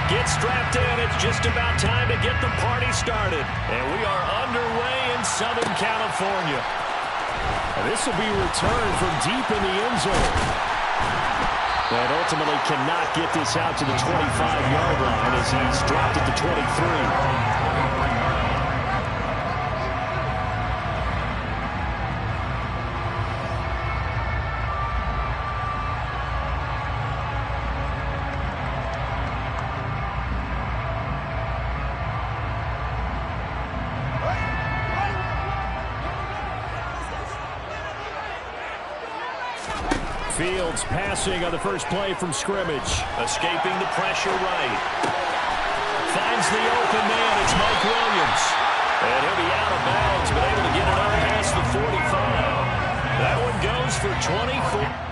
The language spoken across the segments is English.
Get strapped in. It's just about time to get the party started. And we are underway in Southern California. This will be returned from deep in the end zone. And ultimately cannot get this out to the 25-yard line as he's dropped it to 23. Fields passing on the first play from scrimmage. Escaping the pressure right. Finds the open man. It's Mike Williams. And he'll be out of bounds, but able to get it out past the 45. That one goes for 24.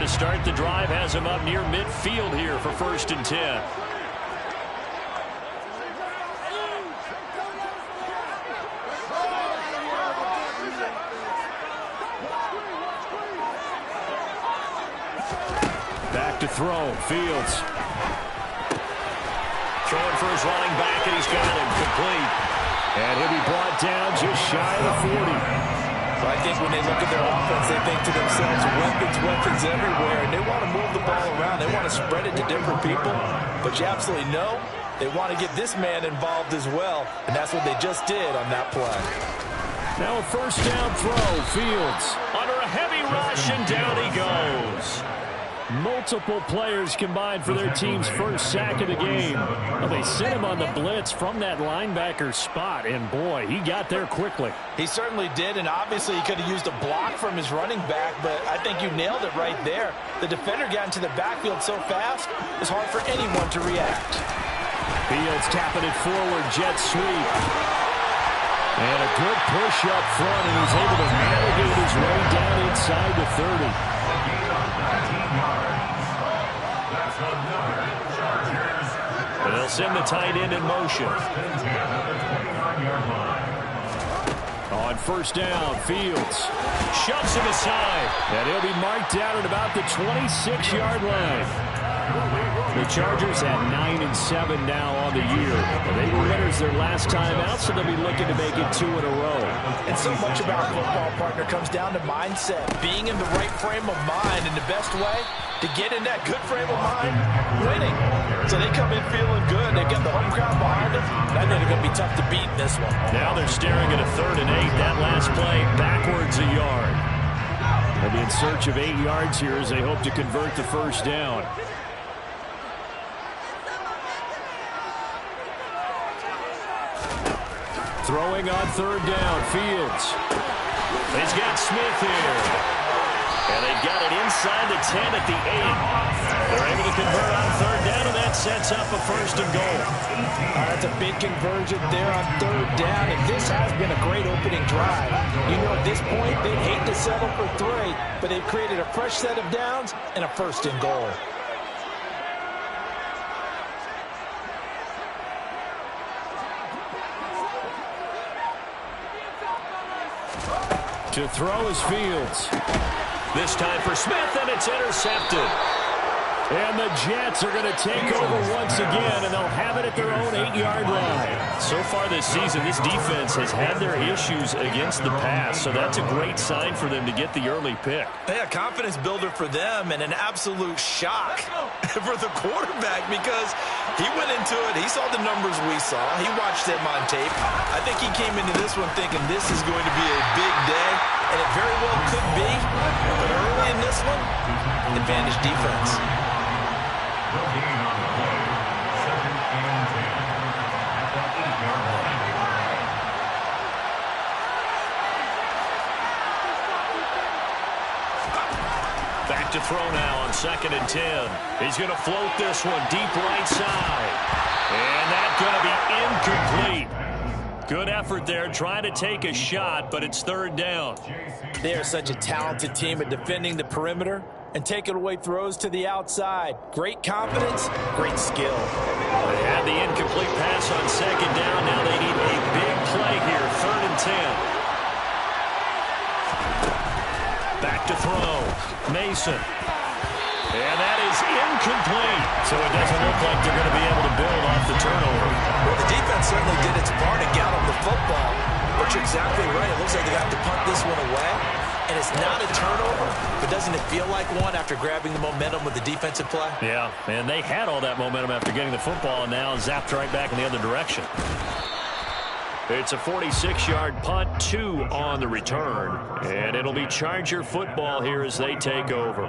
Start the drive, has him up near midfield here for 1st and 10. Back to throw, Fields. Throwing for his running back, and he's got him complete. And he'll be brought down just shy of the 40. So I think when they look at their offense, they think to themselves, weapons everywhere, and they want to move the ball around. They want to spread it to different people, but you absolutely know they want to get this man involved as well, and that's what they just did on that play. Now a 1st down throw, Fields under a heavy rush, and down he goes. Multiple players combined for their team's first sack of the game. Well, they sent him on the blitz from that linebacker spot, and boy, he got there quickly. He certainly did, and obviously he could have used a block from his running back, but I think you nailed it right there. The defender got into the backfield so fast, it's hard for anyone to react. Fields tapping it forward, jet sweep. And a good push up front, and he's able to navigate his way down inside the 30. And they'll send the tight end in motion. On 1st down, Fields shoves him aside. And he'll be marked down at about the 26-yard line. The Chargers at 9-7 now on the year. They were winners their last time out, so they'll be looking to make it 2 in a row. And so much about football, partner, comes down to mindset. Being in the right frame of mind, and the best way to get in that good frame of mind, winning. So they come in feeling good. They've got the home crowd behind them. I think they're going to be tough to beat in this one. Now they're staring at a 3rd and 8. That last play backwards a yard. They'll be in search of 8 yards here as they hope to convert the 1st down. Throwing on 3rd down, Fields. He's got Smith here. And they got it inside the 10 at the 8. They're able to convert on 3rd down, and that sets up a 1st and goal. That's a big conversion there on 3rd down, and this has been a great opening drive. You know, at this point, they'd hate to settle for 3, but they've created a fresh set of downs and a 1st and goal. To throw is Fields. This time for Smith, and it's intercepted. And the Jets are going to take over once again, and they'll have it at their own 8-yard line. So far this season, this defense has had their issues against the pass, so that's a great sign for them to get the early pick. Yeah, confidence builder for them and an absolute shock for the quarterback because he went into it. He saw the numbers we saw. He watched them on tape. I think he came into this one thinking this is going to be a big day, and it very well could be. But early in this one, advantage defense. Back to throw now on 2nd and 10. He's going to float this one deep right side. And that's going to be incomplete. Good effort there trying to take a shot, but it's 3rd down. They are such a talented team at defending the perimeter and taking away throws to the outside. Great confidence, great skill. They had the incomplete pass on 2nd down. Now they need a big play here, 3rd and 10. Back to throw. Mason. And that is incomplete. So it doesn't look like they're going to be able to build off the turnover. Well, the defense certainly did its part to get on the football. But you're exactly right. It looks like they got to punt this one away. And it's not a turnover, but doesn't it feel like one after grabbing the momentum with the defensive play? Yeah, and they had all that momentum after getting the football and now zapped right back in the other direction. It's a 46-yard punt, 2 on the return. And it'll be Charger football here as they take over.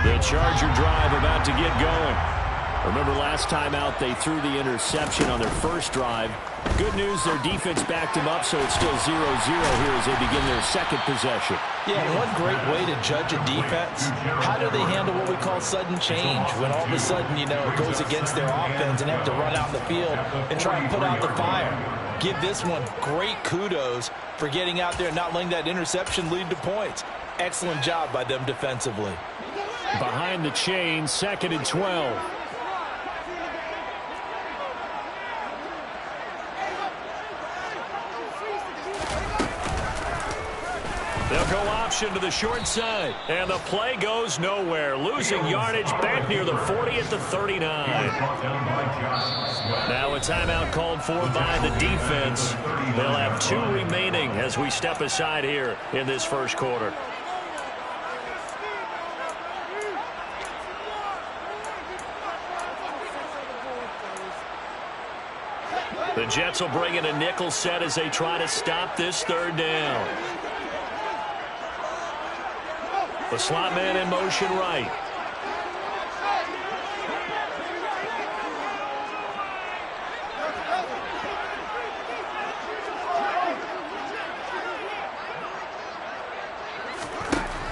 The Charger drive about to get going. Remember last time out they threw the interception on their first drive. Good news, their defense backed them up, so it's still 0-0 here as they begin their second possession. Yeah, and one great way to judge a defense, how do they handle what we call sudden change? When all of a sudden, you know, it goes against their offense and they have to run out in the field and try and put out the fire. Give this one great kudos for getting out there and not letting that interception lead to points. Excellent job by them defensively. Behind the chain, 2nd and 12. They'll go option to the short side. And the play goes nowhere. Losing yardage back near the 40 at the 39. Now a timeout called for by the defense. They'll have 2 remaining as we step aside here in this first quarter. The Jets will bring in a nickel set as they try to stop this 3rd down. The slot man in motion right.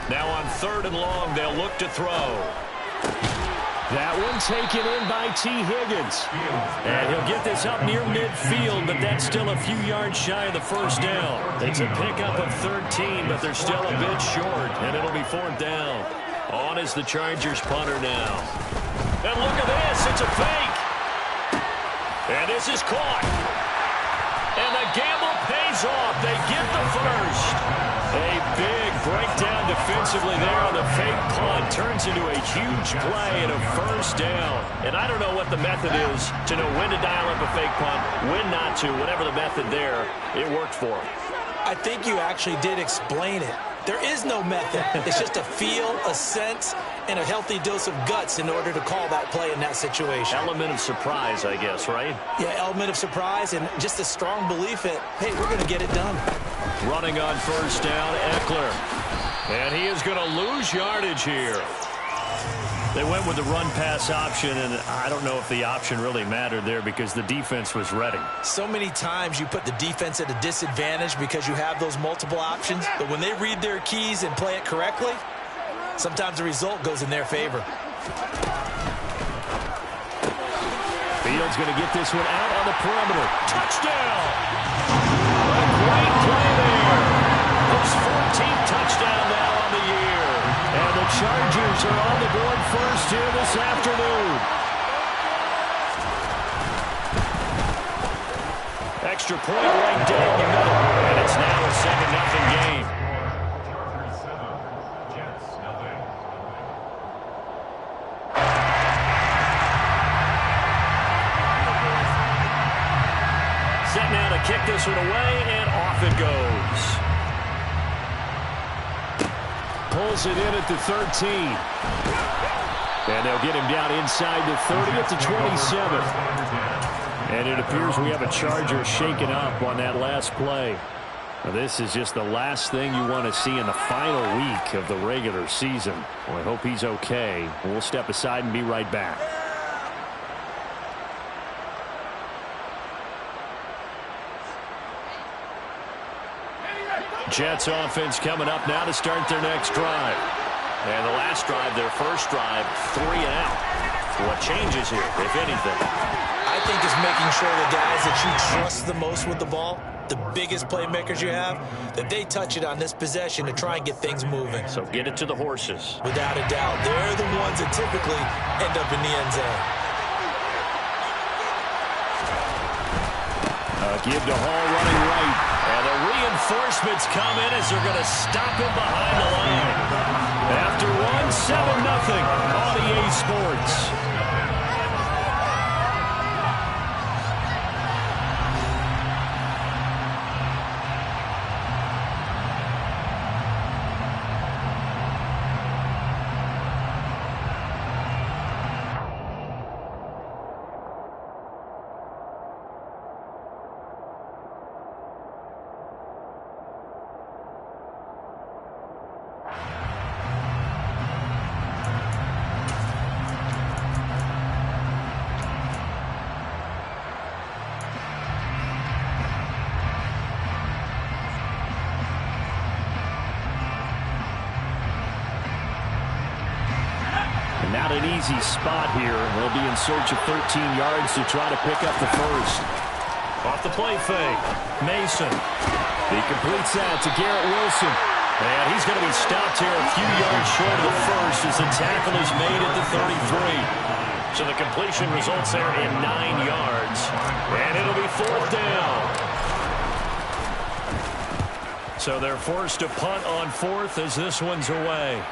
Now on 3rd and long, they'll look to throw. That one taken in by T. Higgins. And he'll get this up near midfield, but that's still a few yards shy of the 1st down. It's a pickup of 13, but they're still a bit short, and it'll be 4th down. On is the Chargers punter now. And look at this, it's a fake. And this is caught. And the gamble pays off. They get the first. A big breakdown defensively there on the fake punt. Turns into a huge play and a 1st down. And I don't know what the method is to know when to dial up a fake punt, when not to. Whatever the method there, it worked for them. I think you actually did explain it. There is no method. It's just a feel, a sense, and a healthy dose of guts in order to call that play in that situation. Element of surprise, I guess, right? Yeah, element of surprise and just a strong belief that, hey, we're going to get it done. Running on 1st down, Eckler. And he is going to lose yardage here. They went with the run-pass option, and I don't know if the option really mattered there because the defense was ready. So many times you put the defense at a disadvantage because you have those multiple options, but when they read their keys and play it correctly, sometimes the result goes in their favor. Fields going to get this one out on the perimeter. Touchdown! A great play there. His 14th touchdown now on the year. And the Chargers are on the board first here this afternoon. extra point right down the middle. And it's now a 7-0 game. Set now to kick this one away, and off it goes. Pulls it in at the 13. And they'll get him down inside the 30 at the 27. And it appears we have a Charger shaken up on that last play. Now, this is just the last thing you want to see in the final week of the regular season. Well, I hope he's okay. We'll step aside and be right back. Jets offense coming up now to start their next drive. And the last drive, their first drive, 3 and out. What changes here, if anything? I think it's making sure the guys that you trust the most with the ball, the biggest playmakers you have, that they touch it on this possession to try and get things moving. So get it to the horses. Without a doubt. They're the ones that typically end up in the end zone. Give to Hall running right. And the reinforcements come in as they're going to stop him behind the line. After one, 7-0 on EA Sports. Not an easy spot here. They'll be in search of 13 yards to try to pick up the first. Off the play fake. Mason. He completes that to Garrett Wilson. And he's going to be stopped here a few yards short of the first as the tackle is made at the 33. So the completion results there in 9 yards. And it'll be 4th down. So they're forced to punt on 4th as this one's away.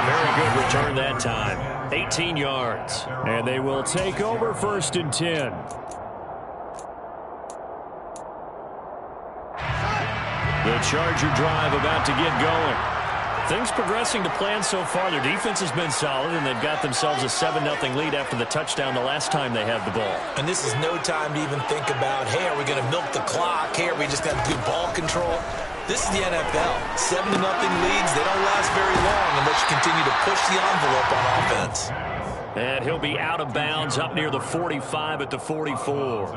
Very good return that time. 18 yards. And they will take over 1st and 10. The Charger drive about to get going. Things progressing to plan so far. Their defense has been solid, and they've got themselves a 7-0 lead after the touchdown the last time they had the ball. And this is no time to even think about, hey, are we going to milk the clock? Hey, are we just going to do ball control? This is the NFL. 7-0 leads. They don't last very long unless you continue to push the envelope on offense. And he'll be out of bounds up near the 45 at the 44.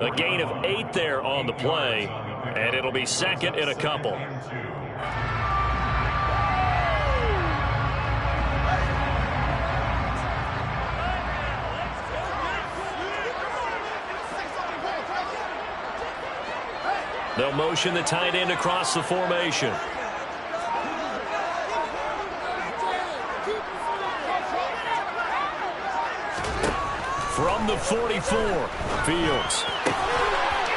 A gain of 8 there on the play, and it'll be 2nd and a couple. They'll motion the tight end across the formation. From the 44, Fields.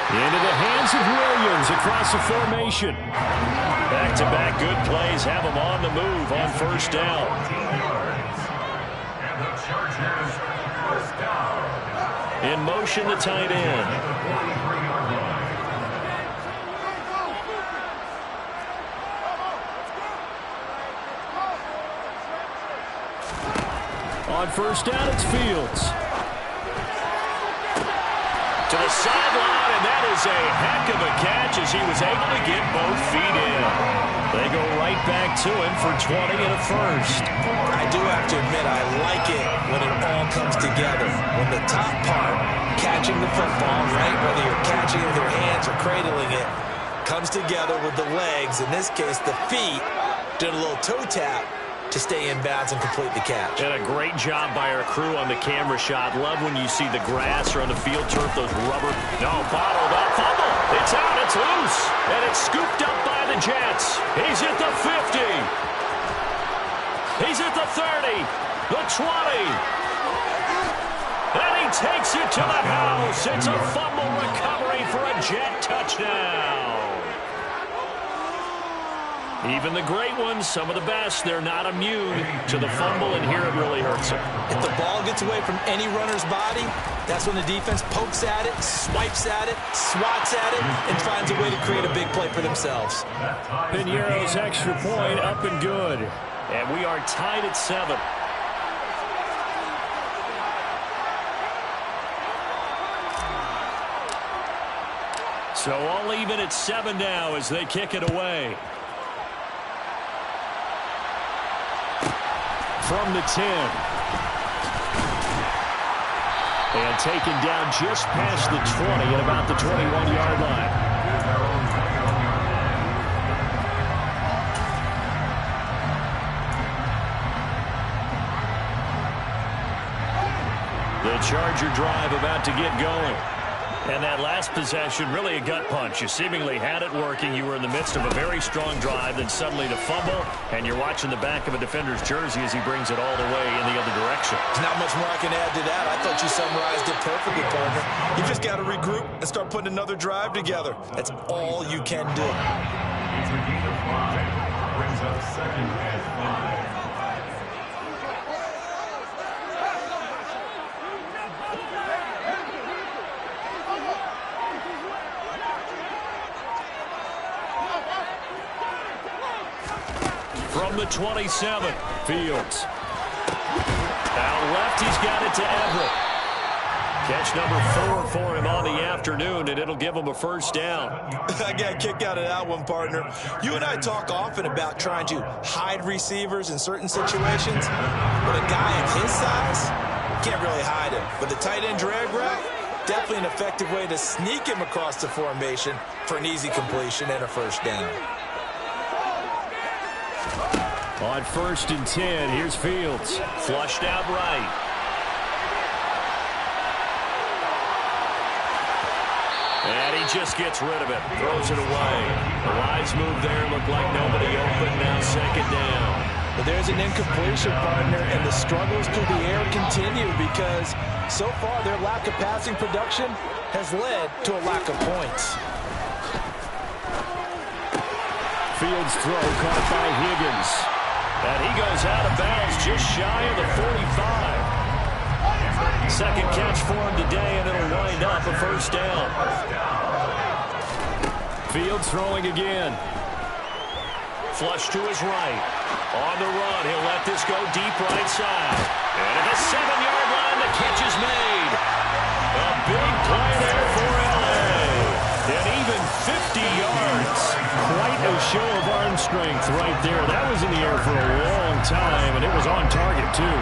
Into the hands of Williams across the formation. Back-to-back good plays have him on the move on 1st down. In motion, the tight end. On 1st down, it's Fields. To the sideline, and that is a heck of a catch as he was able to get both feet in. They go right back to him for 20 and a first. I do have to admit, I like it when it all comes together. When the top part, catching the football, right, whether you're catching it with your hands or cradling it, comes together with the legs, in this case the feet, did a little toe tap to stay in bounds and complete the catch. And a great job by our crew on the camera shot. Love when you see the grass or on the field turf, those rubber. No, bottled up, fumble. It's out, it's loose. And it's scooped up by the Jets. He's at the 50. He's at the 30. The 20. And he takes it to the house. It's a fumble recovery for a Jet touchdown. Even the great ones, some of the best, they're not immune to the fumble, and here it really hurts them. If the ball gets away from any runner's body, that's when the defense pokes at it, swipes at it, swats at it, and finds a way to create a big play for themselves. Piñeiro's extra point up and good. And we are tied at 7. So all even at 7 now as they kick it away. From the 10. And taken down just past the 20 at about the 21-yard line. The Charger drive about to get going. And that last possession, really a gut punch. You seemingly had it working. You were in the midst of a very strong drive, then suddenly the fumble, and you're watching the back of a defender's jersey as he brings it all the way in the other direction. There's not much more I can add to that. I thought you summarized it perfectly, partner. You just got to regroup and start putting another drive together. That's all you can do. Brings up second and 5. From the 27, Fields. Out left, he's got it to Everett. Catch number 4 for him on the afternoon, and it'll give him a first down. I got a kick out of that one, partner. You and I talk often about trying to hide receivers in certain situations, but a guy of his size can't really hide him. But the tight end drag route, definitely an effective way to sneak him across the formation for an easy completion and a first down. On 1st and 10, here's Fields. Flushed out right. And he just gets rid of it. Throws it away. The wise move there. Looked like nobody open. Now second down. But there's an incompletion, partner, and the struggles through the air continue because so far their lack of passing production has led to a lack of points. Fields' throw caught by Higgins. And he goes out of bounds just shy of the 45. Second catch for him today, and it'll wind up a first down. Fields throwing again. Flush to his right. On the run, he'll let this go deep right side. And at the 7-yard line, the catch is made. A big play there for L.A. And even 50 yards. Quite a show of arm strength right there. That was in the air for a long time, and it was on target, too.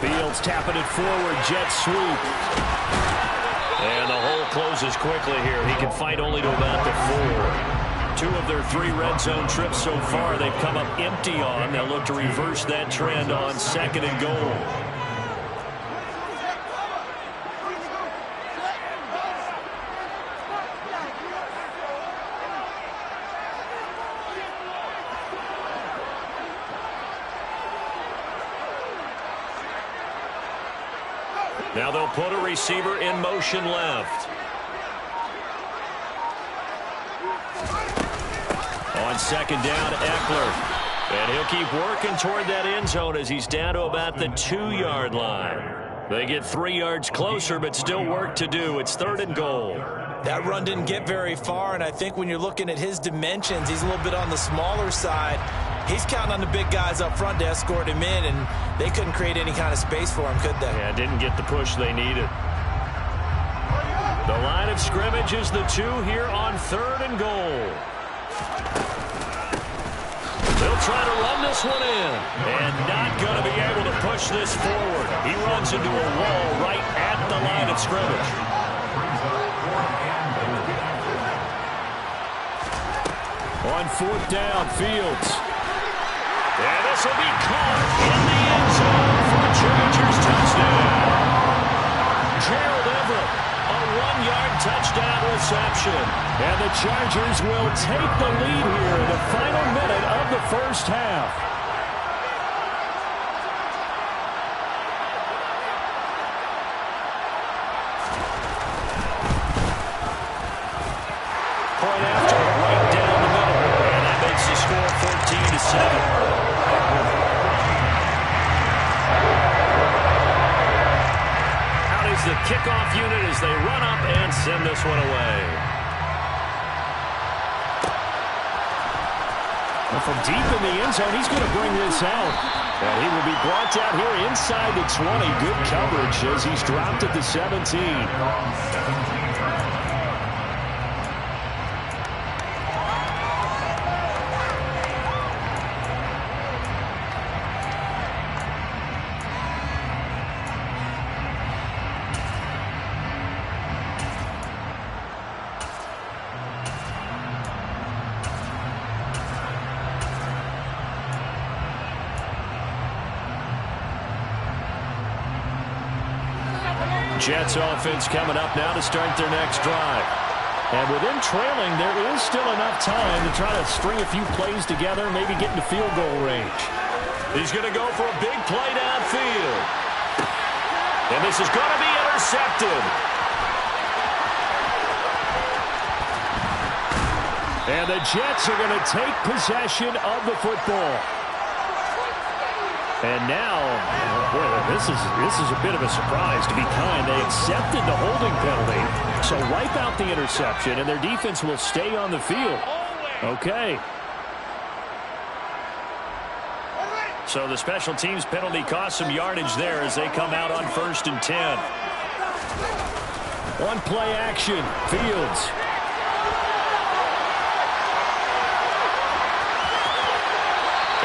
Fields tapping it forward, jet sweep. And the hole closes quickly here. He can fight only to about the 4. 2 of their 3 red zone trips so far they've come up empty on. They'll look to reverse that trend on 2nd and goal. Now they'll put a receiver in motion left. On 2nd down, Eckler. And he'll keep working toward that end zone as he's down to about the 2-yard line. They get 3 yards closer, but still work to do. It's 3rd and goal. That run didn't get very far, and I think when you're looking at his dimensions, he's a little bit on the smaller side. He's counting on the big guys up front to escort him in, and they couldn't create any kind of space for him, could they? Yeah, didn't get the push they needed. The line of scrimmage is the 2 here on 3rd and goal. They'll try to run this one in, and not going to be able to push this forward. He runs into a wall right at the line of scrimmage. On fourth down, Fields. And this will be caught in the end zone for a Chargers touchdown. Gerald Everett, a 1-yard touchdown reception. And the Chargers will take the lead here in the final minute of the first half. Point after, right down the middle. And that makes the score 14-7. The kickoff unit as they run up and send this one away. And from deep in the end zone, he's going to bring this out. And he will be brought out here inside the 20. Good coverage as he's dropped at the 17. Jets offense coming up now to start their next drive. And with them trailing, there is still enough time to try to string a few plays together, maybe get into field goal range. He's going to go for a big play downfield. And this is going to be intercepted. And the Jets are going to take possession of the football. And now, boy, this is a bit of a surprise, to be kind. They accepted the holding penalty, so wipe out the interception, and their defense will stay on the field. Okay. So the special teams penalty cost some yardage there as they come out on 1st and 10. One play action, Fields.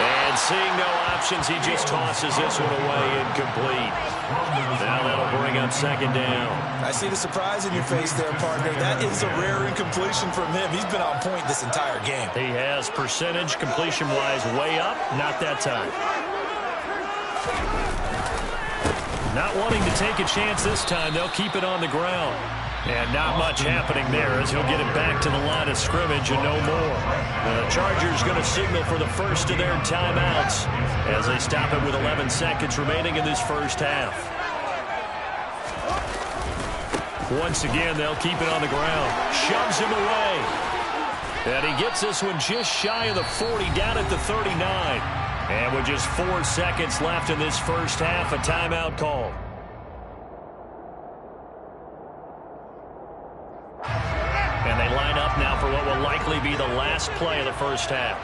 And seeing no options, he just tosses this one away incomplete. Now that'll bring up 2nd down. I see the surprise in your face there, partner. That is a rare incompletion from him. He's been on point this entire game. He has percentage completion-wise way up. Not that time. Not wanting to take a chance this time. They'll keep it on the ground. And not much happening there as he'll get it back to the line of scrimmage and no more. The Chargers going to signal for the first of their timeouts as they stop it with 11 seconds remaining in this first half. Once again, they'll keep it on the ground. Shoves him away. And he gets this one just shy of the 40, down at the 39. And with just 4 seconds left in this first half, a timeout call. And they line up now for what will likely be the last play of the first half.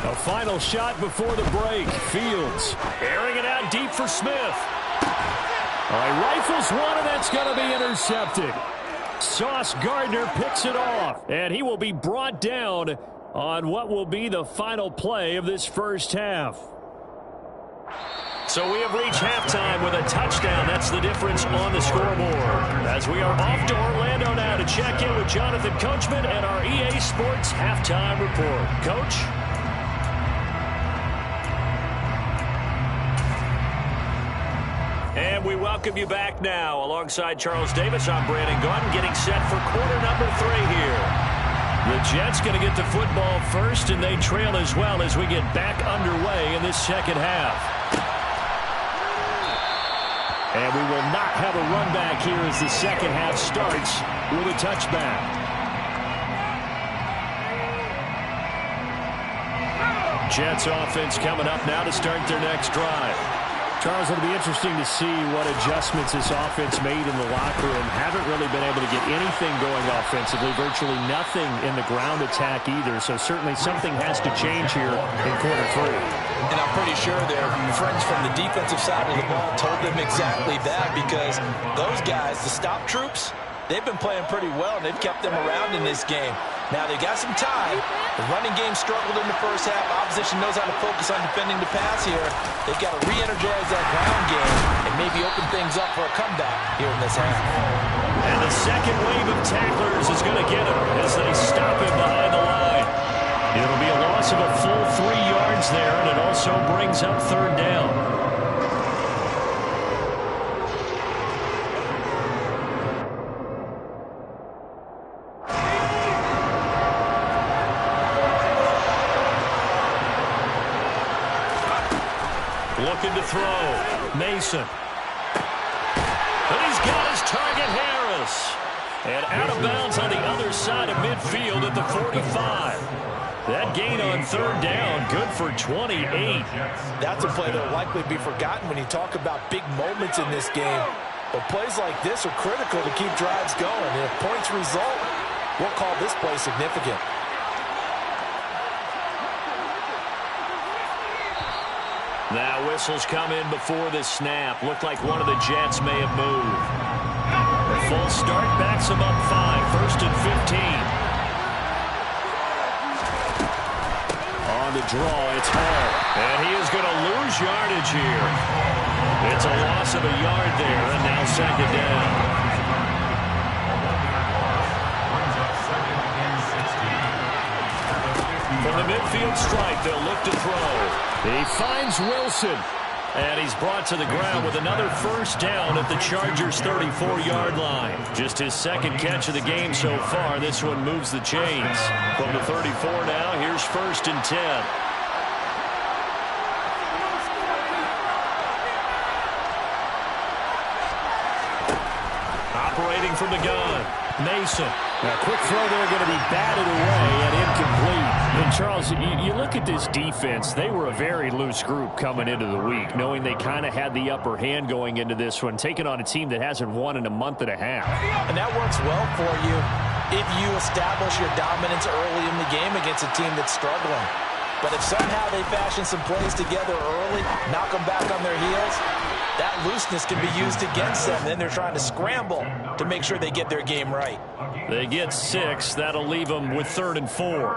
A final shot before the break. Fields airing it out deep for Smith. Rifles one, and that's going to be intercepted. Sauce Gardner picks it off, and he will be brought down on what will be the final play of this first half. So we have reached halftime with a touchdown. That's the difference on the scoreboard. As we are off to Orlando now to check in with Jonathan Coachman and our EA Sports Halftime Report. Coach? And we welcome you back now. Alongside Charles Davis, I'm Brandon Gordon, getting set for quarter number 3 here. The Jets going to get the football first, and they trail as well as we get back underway in this second half. And we will not have a run back here as the second half starts with a touchback. Jets offense coming up now to start their next drive. Charles, it'll be interesting to see what adjustments this offense made in the locker room. Haven't really been able to get anything going offensively, virtually nothing in the ground attack either. So certainly something has to change here in quarter 3. And I'm pretty sure their friends from the defensive side of the ball told them exactly that, because those guys, the stop troops, they've been playing pretty well, and they've kept them around in this game. Now, they got some time. The running game struggled in the first half. Opposition knows how to focus on defending the pass here. They've got to re-energize that ground game and maybe open things up for a comeback here in this half. And the second wave of tacklers is going to get him as they stop him behind the line. It'll be a loss of a full 3 yards there, and it also brings up third down. Looking to throw. Mason. And he's got his target, Harris. And out of bounds on the other side of midfield at the 45. That gain on third down, good for 28. That's a play that will likely be forgotten when you talk about big moments in this game. But plays like this are critical to keep drives going. And if points result, we'll call this play significant. Now whistles come in before the snap. Looked like one of the Jets may have moved. A full start backs them up 5. First and 15. On the draw, it's Hall. And he is going to lose yardage here. It's a loss of a yard there, and now second down. From the midfield stripe, they'll look to throw. He finds Wilson. And he's brought to the ground with another first down at the Chargers' 34-yard line. Just his second catch of the game so far. This one moves the chains. From the 34 now, here's first and 10. Operating from the gun, Mason. Now, quick throw there, going to be batted away and incomplete. And, Charles, you look at this defense, they were a very loose group coming into the week, knowing they kind of had the upper hand going into this one, taking on a team that hasn't won in a month and a half. And that works well for you if you establish your dominance early in the game against a team that's struggling. But if somehow they fashion some plays together early, knock them back on their heels, that looseness can be used against them. Then they're trying to scramble to make sure they get their game right. They get 6. That'll leave them with 3rd and 4.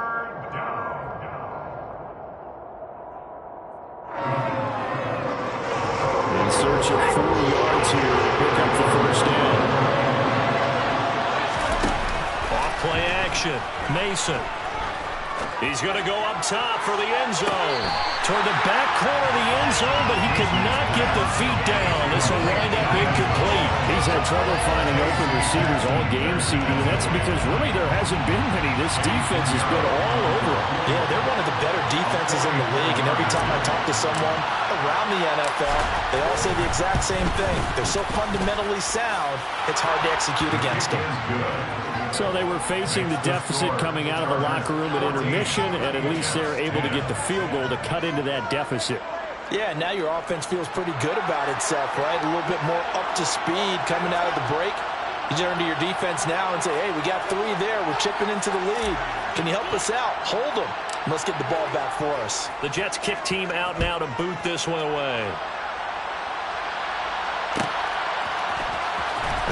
In search of 4 yards here to pick up the first down. Off play action. Mason. He's going to go up top for the end zone. Toward the back corner of the end zone, but he could not get the feet down. This will wind up incomplete. He's had trouble finding open receivers all game, CD, and that's because really there hasn't been many. This defense has been all over him. Yeah, they're one of the better defenses in the league, and every time I talk to someone around the NFL, they all say the exact same thing. They're so fundamentally sound, it's hard to execute against them. So they were facing the deficit coming out of the locker room at intermission, and at least they're able to get the field goal to cut into that deficit. Yeah, now your offense feels pretty good about itself, right? A little bit more up to speed coming out of the break. You turn to your defense now and say, hey, we got 3 there. We're chipping into the lead. Can you help us out? Hold them. Let's get the ball back for us. The Jets kick team out now to boot this one away.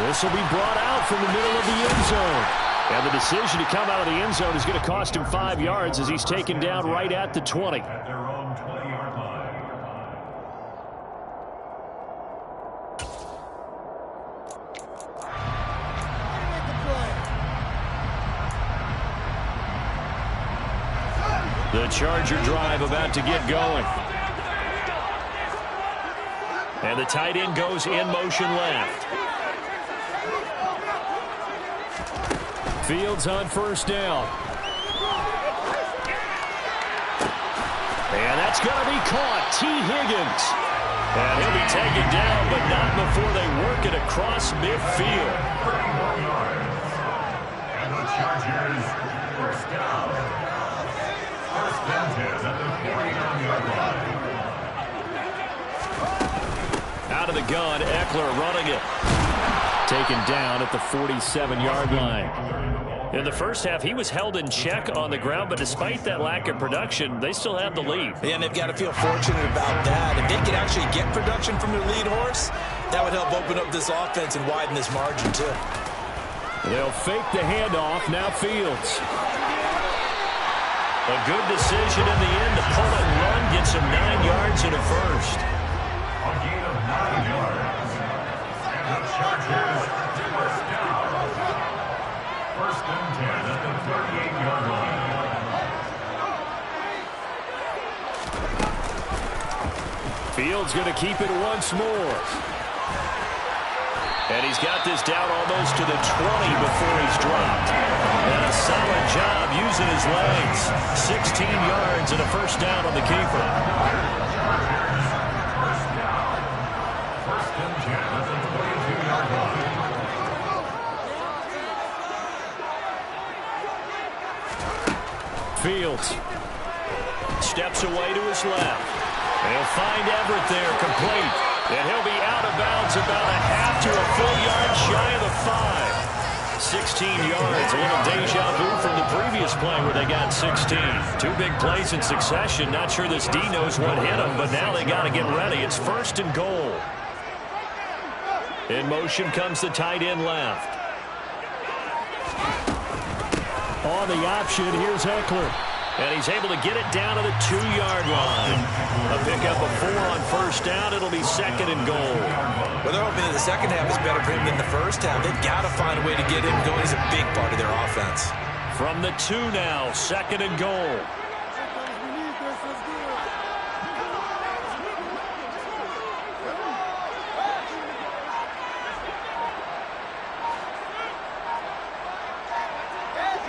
This will be brought out from the middle of the end zone. And the decision to come out of the end zone is going to cost him 5 yards as he's taken down right at the 20. At their own 20-yard line. The Charger drive about to get going. And the tight end goes in motion left. Fields on first down. And that's going to be caught. T. Higgins. And he'll be taken down, but not before they work it across midfield. 34 yards. And the Chargers first down. First down 10 at the 49-yard line. Out of the gun, Eckler running it. Taken down at the 47-yard line. In the first half, he was held in check on the ground, but despite that lack of production, they still have the lead. And they've got to feel fortunate about that. If they could actually get production from their lead horse, that would help open up this offense and widen this margin, too. They'll fake the handoff. Now Fields. A good decision in the end to pull and run, gets him 9 yards and a first. A gain of 9 yards. And the Chargers first down. Fields going to keep it once more. And he's got this down almost to the 20 before he's dropped. And a solid job using his legs. 16 yards and a first down on the keeper. First and 10 at the 22-yard line. Fields steps away to his left. He'll find Everett there, complete. And he'll be out of bounds about a half to a full yard shy of the 5. 16 yards, a little deja vu from the previous play where they got 16. 2 big plays in succession. Not sure this D knows what hit him, but now they got to get ready. It's first and goal. In motion comes the tight end left. On the option, here's Eckler. And he's able to get it down to the 2-yard line. A pickup of 4 on first down. It'll be second and goal. Well, they're hoping that the second half is better for him than the first half. They've got to find a way to get him going. He's a big part of their offense. From the 2 now, second and goal.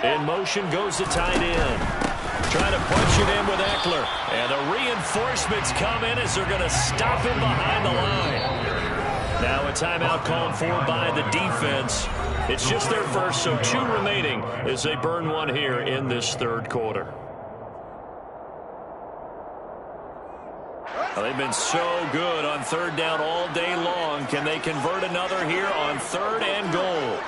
In motion goes the tight end. Trying to punch it in with Eckler. And the reinforcements come in as they're going to stop him behind the line. Now a timeout called for by the defense. It's just their first, so 2 remaining as they burn one here in this third quarter. Well, they've been so good on third down all day long. Can they convert another here on third and goal?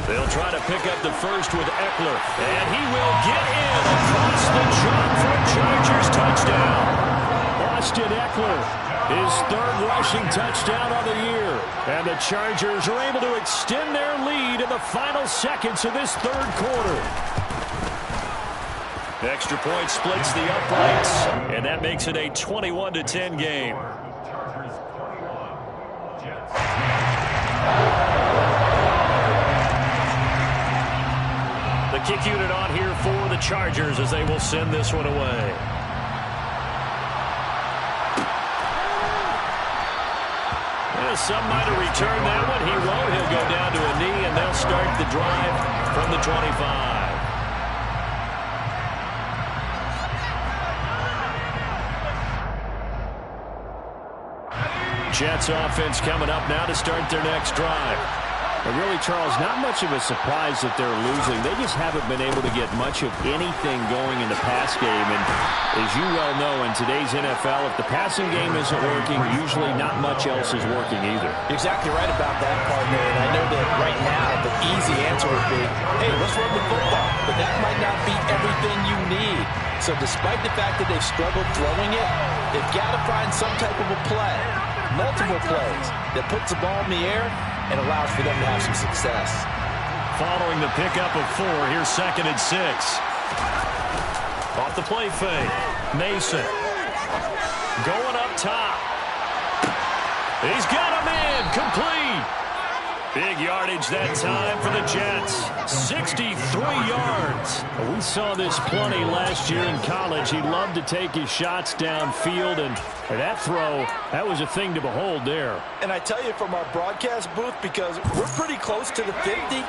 They'll try to pick up the first with Eckler. And he will get in across the chalk for a Chargers touchdown. Austin Eckler, his 3rd rushing touchdown on the year. And the Chargers are able to extend their lead in the final seconds of this third quarter. The extra point splits the uprights, and that makes it a 21-10 game. Chargers 21, Jets. The kick unit on here for the Chargers as they will send this one away. Some might have returned that one. He won't. He'll go down to a knee, and they'll start the drive from the 25. Jets offense coming up now to start their next drive. And really, Charles, not much of a surprise that they're losing. They just haven't been able to get much of anything going in the pass game. And as you well know, in today's NFL, if the passing game isn't working, usually not much else is working either. Exactly right about that, partner. And I know that right now the easy answer would be, hey, let's run the football. But that might not be everything you need. So despite the fact that they've struggled throwing it, they've got to find some type of a play, multiple plays, that puts the ball in the air and allows for them to have some success. Following the pickup of 4, here's second and 6. Off the play fake. Mason. Going up top. He's got a man. Complete. Big yardage that time for the Jets. 63 yards. We saw this plenty last year in college. He loved to take his shots downfield, and that throw, that was a thing to behold there. And I tell you from our broadcast booth, because we're pretty close to the 50,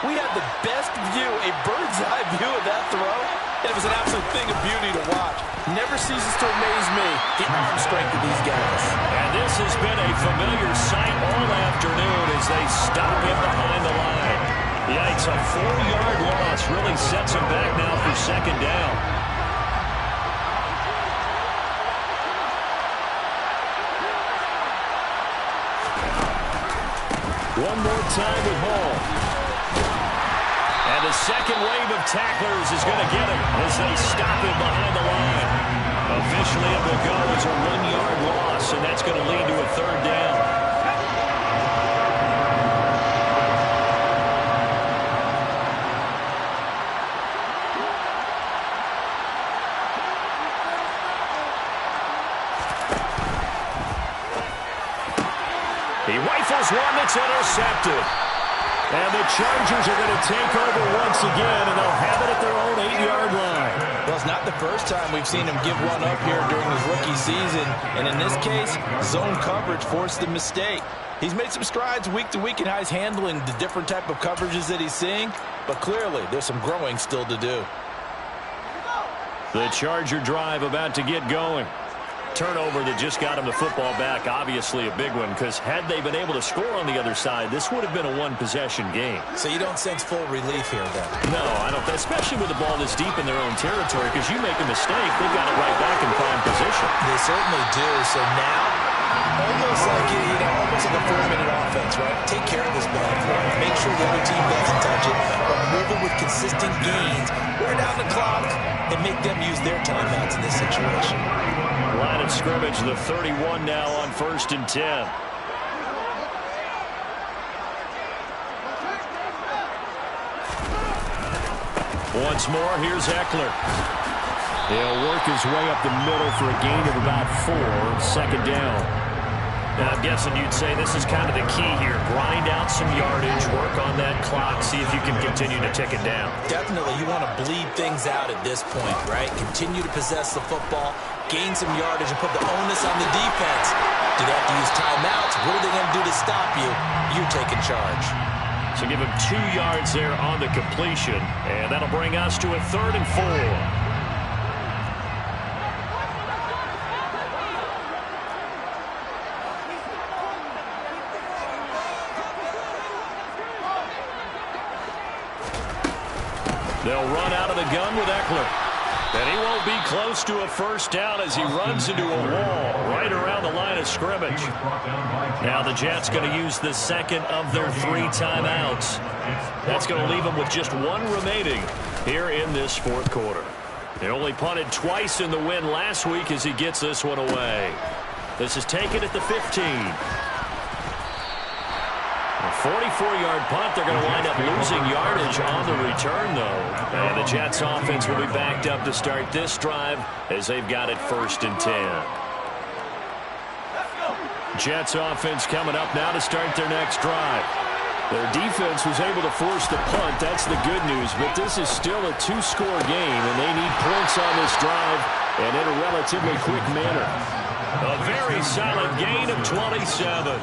we had the best view, a bird's eye view of that throw. And it was an absolute thing of beauty to watch. Never ceases to amaze me, the arm strength of these guys. And this has been a familiar sight all afternoon as they stop him behind the line. Yikes, a 4-yard loss really sets him back now for second down. One more time with Hall. And the second wave of tacklers is going to get him as they stop him behind the line. Officially, it will go as a 1-yard loss, and that's going to lead to a third down. is one that's intercepted. And the Chargers are going to take over once again, and they'll have it at their own 8-yard line. Well, it's not the first time we've seen him give one up here during his rookie season. And in this case, zone coverage forced the mistake. He's made some strides week to week in how he's handling the different type of coverages that he's seeing. But clearly, there's some growing still to do. The Charger drive about to get going. Turnover that just got him the football back, obviously a big one, because had they been able to score on the other side, this would have been a one-possession game. So you don't sense full relief here, then? No, I don't, especially with the ball this deep in their own territory, because you make a mistake, they've got it right back in prime position. They certainly do. So now, almost like almost like a 4-minute offense, right? Take care of this ball for them. Make sure the other team doesn't touch it, but move it with consistent gains, wear down the clock, and make them use their timeouts in this situation. Line of scrimmage, the 31 now on 1st and 10. Once more, here's Eckler. He'll work his way up the middle for a gain of about 4, second down. Now, I'm guessing you'd say this is kind of the key here. Grind out some yardage, work on that clock, see if you can continue to tick it down. Definitely, you want to bleed things out at this point, right? Continue to possess the football, gain some yardage, and put the onus on the defense. Do they have to use timeouts? What are they going to do to stop you? You're taking charge. So give him 2 yards there on the completion, and that'll bring us to a 3rd and 4. They'll run out of the gun with Eckler. And he won't be close to a first down as he runs into a wall right around the line of scrimmage. Now the Jets going to use the second of their 3 timeouts. That's going to leave them with just 1 remaining here in this 4th quarter. They only punted twice in the win last week as he gets this one away. This is taken at the 15. A 44-yard punt. They're going to wind up losing yardage on the return, though. And the Jets offense will be backed up to start this drive as they've got it 1st and 10. Jets offense coming up now to start their next drive. Their defense was able to force the punt. That's the good news. But this is still a 2-score game, and they need points on this drive and in a relatively quick manner. A very solid gain of 27.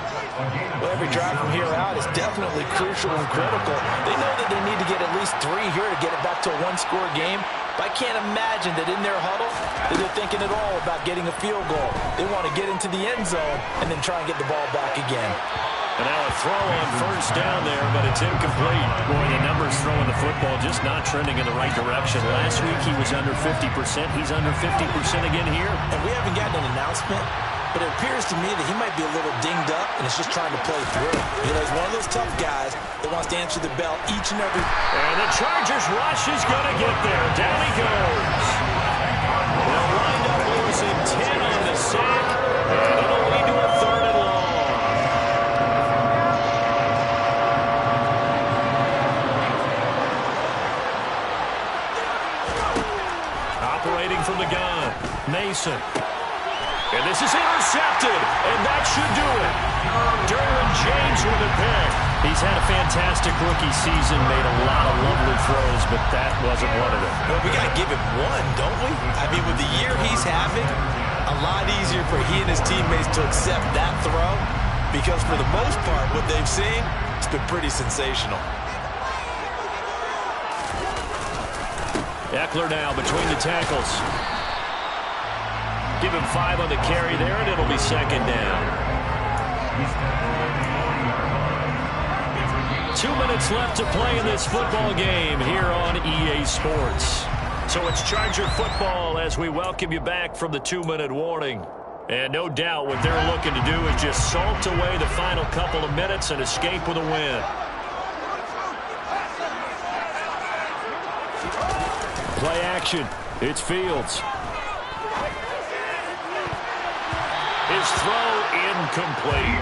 Well, every drive from here out is definitely crucial and critical. They know that they need to get at least 3 here to get it back to a 1-score game. But I can't imagine that in their huddle that they're thinking at all about getting a field goal. They want to get into the end zone and then try and get the ball back again. And now a throw on first down there, but it's incomplete. Boy, the numbers throwing the football just not trending in the right direction. Last week he was under 50%. He's under 50% again here. And we haven't gotten an announcement, but it appears to me that he might be a little dinged up and is just trying to play through. You know, he's one of those tough guys that wants to answer the bell each and every... And the Chargers rush is going to get there. Down he goes. They'll wind up losing 10 on the sack, and it'll lead to a 3rd and long. Operating from the gun, Mason. And this is intercepted, and that should do it. Derwin James with a pick. He's had a fantastic rookie season, made a lot of lovely throws, but that wasn't one of them. Well, we got to give him one, don't we? I mean, with the year he's having, a lot easier for he and his teammates to accept that throw, because for the most part, what they've seen, it's been pretty sensational. Eckler now between the tackles. Give him 5 on the carry there, and it'll be 2nd down. 2 minutes left to play in this football game here on EA Sports. So it's Charger football as we welcome you back from the 2-minute warning. And no doubt what they're looking to do is just salt away the final couple of minutes and escape with a win. Play action. It's Fields. His throw incomplete.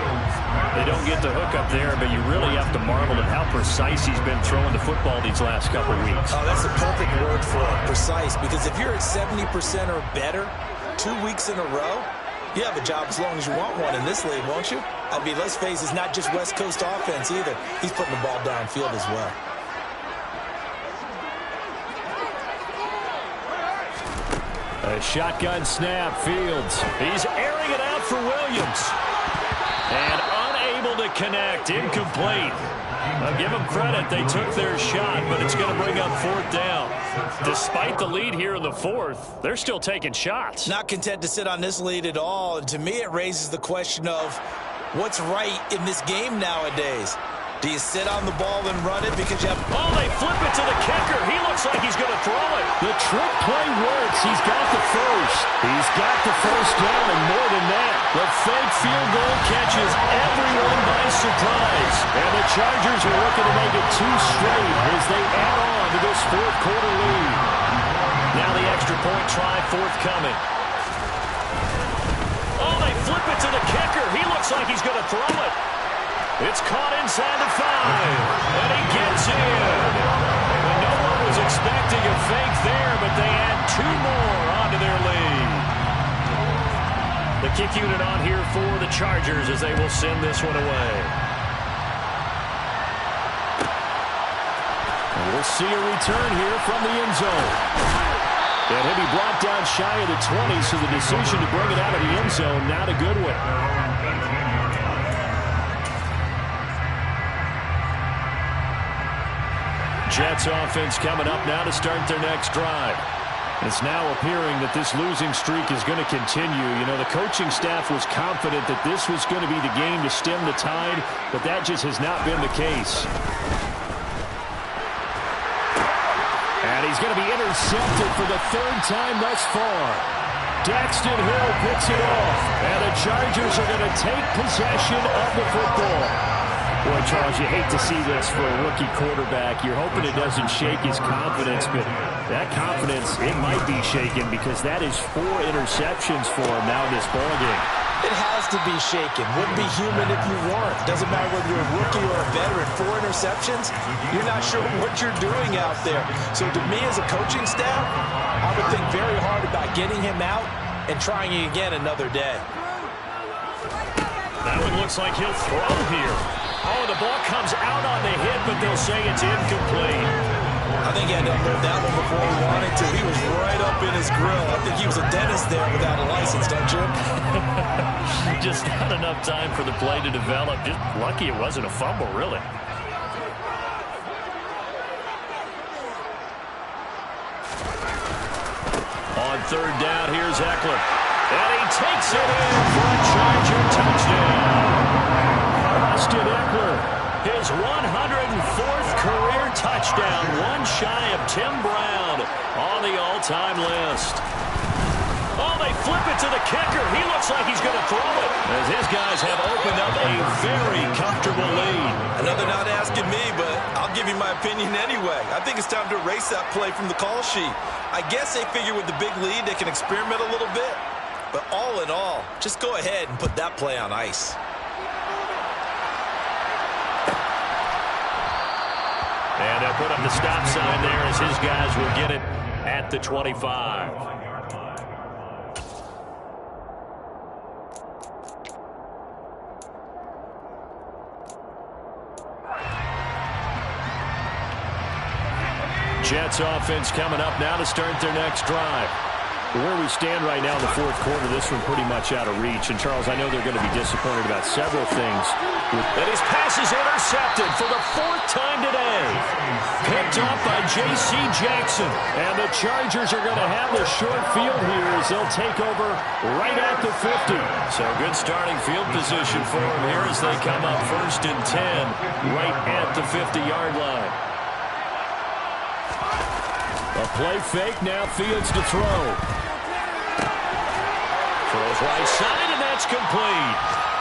They don't get the hook up there, but you really have to marvel at how precise he's been throwing the football these last couple of weeks. Oh, that's a perfect word for it, precise, because if you're at 70% or better 2 weeks in a row, You have a job as long as you want one in this league, won't you? I mean, let's face it, it's not just West Coast offense either. He's putting the ball downfield as well. A shotgun snap, Fields. He's airing it out for Williams. And unable to connect, incomplete. I'll give them credit, they took their shot, but it's going to bring up 4th down. Despite the lead here in the 4th, they're still taking shots. Not content to sit on this lead at all, and to me it raises the question of what's right in this game nowadays. Do you sit on the ball and run it because you have... Oh, they flip it to the kicker. He looks like he's going to throw it. The trick play works. He's got the first. He's got the first down and more than that. The fake field goal catches everyone by surprise. And the Chargers are looking to make it 2 straight as they add on to this 4th quarter lead. Now the extra point try forthcoming. Oh, they flip it to the kicker. He looks like he's going to throw it. It's caught inside the 5, and he gets in. And no one was expecting a fake there, but they add 2 more onto their lead. The kick unit on here for the Chargers as they will send this one away. And we'll see a return here from the end zone. And he'll be brought down shy of the 20, so the decision to bring it out of the end zone, not a good one. Jets offense coming up now to start their next drive. It's now appearing that this losing streak is going to continue. You know, the coaching staff was confident that this was going to be the game to stem the tide, but that just has not been the case. And he's going to be intercepted for the 3rd time thus far. Daxton Hill picks it off, and the Chargers are going to take possession of the football. Boy, Charles, you hate to see this for a rookie quarterback. You're hoping it doesn't shake his confidence, but that confidence, it might be shaken because that is 4 interceptions for him now in this ballgame. It has to be shaken. Wouldn't be human if you weren't. Doesn't matter whether you're a rookie or a veteran. 4 interceptions, you're not sure what you're doing out there. So to me as a coaching staff, I would think very hard about getting him out and trying again another day. That one looks like he'll throw here. Oh, the ball comes out on the hit, but they'll say it's incomplete. I think he had to unload that one before he wanted to. He was right up in his grill. I think he was a dentist there without a license, don't you? Just not enough time for the play to develop. Just lucky it wasn't a fumble, really. On 3rd down, here's Eckler. And he takes it in for a Charger touchdown. Austin Eckler, his 104th career touchdown, 1 shy of Tim Brown on the all-time list. Oh, they flip it to the kicker. He looks like he's going to throw it as his guys have opened up a very comfortable lead. Another not asking me, but I'll give you my opinion anyway. I think it's time to erase that play from the call sheet. I guess they figure with the big lead they can experiment a little bit. But all in all, just go ahead and put that play on ice. And they'll put up the stop sign there as his guys will get it at the 25. Jets offense coming up now to start their next drive. Where we stand right now in the 4th quarter, this one pretty much out of reach. And, Charles, I know they're going to be disappointed about several things. And his pass is intercepted for the 4th time today. Picked off by J.C. Jackson. And the Chargers are going to have the short field here as they'll take over right at the 50. So good starting field position for them here as they come up 1st and 10 right at the 50-yard line. A play fake, now Fields to throw. Throws right side, and that's complete.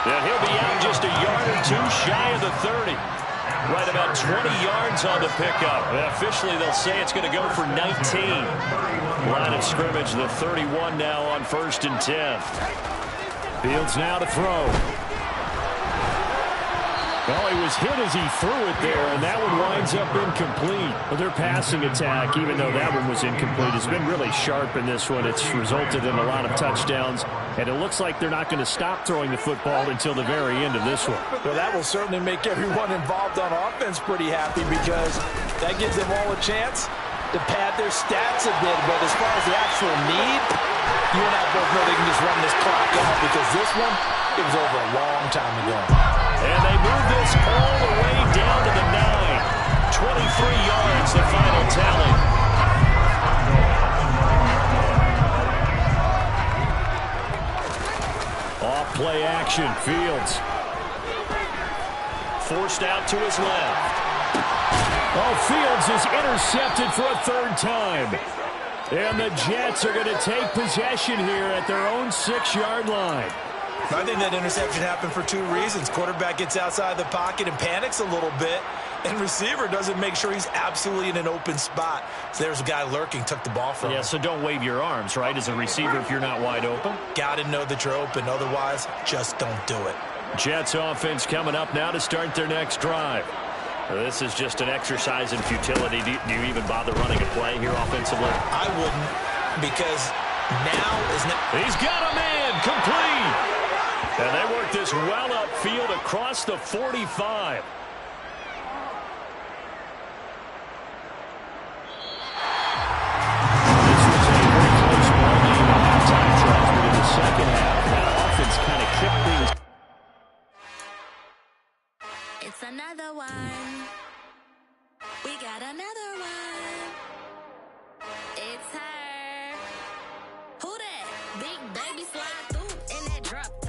And he'll be out just a yard or 2 shy of the 30. Right about 20 yards on the pickup. And officially, they'll say it's going to go for 19. Line of scrimmage, the 31 now on 1st and 10. Fields now to throw. Well, he was hit as he threw it there, and that one winds up incomplete. Well, their passing attack, even though that one was incomplete, has been really sharp in this one. It's resulted in a lot of touchdowns, and it looks like they're not going to stop throwing the football until the very end of this one. Well, that will certainly make everyone involved on offense pretty happy because that gives them all a chance to pad their stats a bit. But as far as the actual need, you and I both know they can just run this clock out because this one, it was over a long time ago. And they move this all the way down to the 9. 23 yards, the final tally. Off play action, Fields. Forced out to his left. Oh, Fields is intercepted for a third time. And the Jets are going to take possession here at their own 6-yard line. I think that interception happened for two reasons. Quarterback gets outside the pocket and panics a little bit, and receiver doesn't make sure he's absolutely in an open spot. So there's a guy lurking, took the ball from him. Yeah, so don't wave your arms, right, as a receiver if you're not wide open. Got to know that you're open. Otherwise, just don't do it. Jets offense coming up now to start their next drive. This is just an exercise in futility. Do you even bother running a play here offensively? I wouldn't, because now is not. He's got a man complete. And they work this well upfield across the 45. This was a very close ball game at halftime, Charles, but in the second half, that offense kind of kept things. It's another one. We got another one. It's her. Who that? Big baby slide through in that drop.